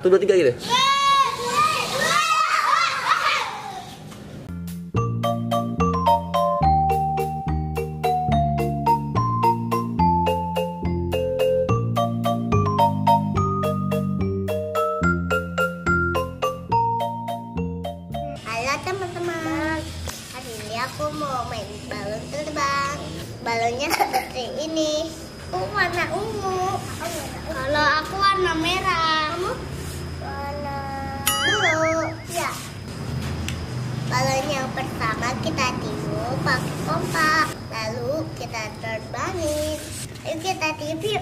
1, 2, 3 gitu. Halo teman-teman, hari ini aku mau main balon terbang. Balonnya seperti ini. Aku warna ungu. Kalau aku warna merah. Kamu warna biru. Ya. Balon yang pertama kita tiup pakai pompa, lalu kita terbangin. Ayo kita tiup yuk.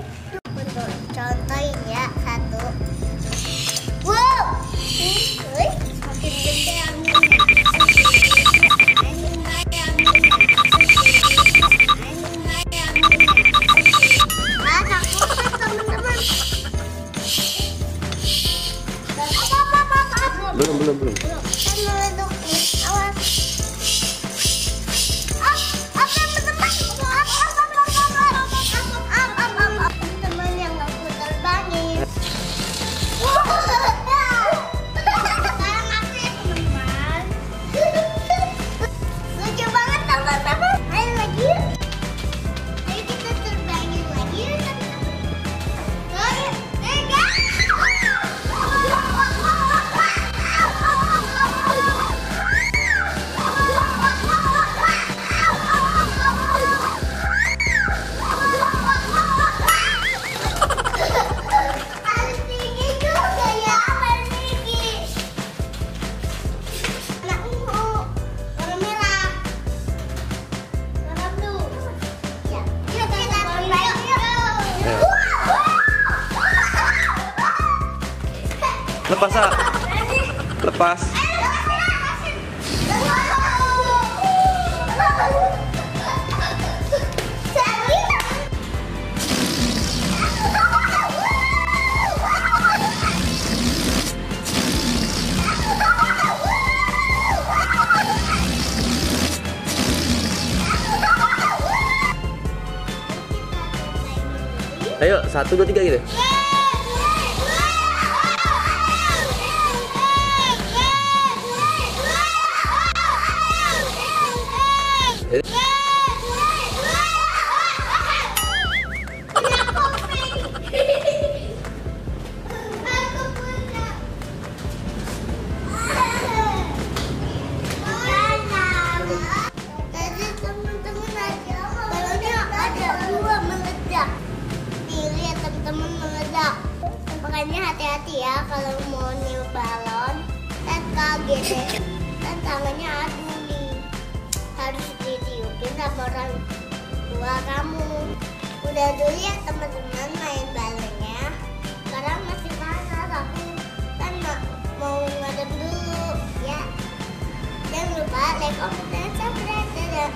Untuk contohin ya, 1. Wow. Makin gede anginnya. Belum. Teman yang aku terbangin. Sekarang aku ya teman-teman. Lucu banget teman-teman. Ayo lagi yuk. Ayo kita terbangin lagi yuk teman-teman. Lepas, ah. Lepas. Ayo, 1, 2, 3 gitu. Tadi teman-teman aja balonnya ada 2 meledak. Nih lihat teman-teman meledak. Makanya hati-hati ya kalau mau niup balon. Dan kaget deh. Dan tangannya aduh nih. Harus ditiupin sama orang tua kamu. Udah dulu ya teman-teman main balonnya. Sekarang masih panas, aku kan mau ngadem dulu ya. Jangan lupa like, comment, dan subscribe. Dadah.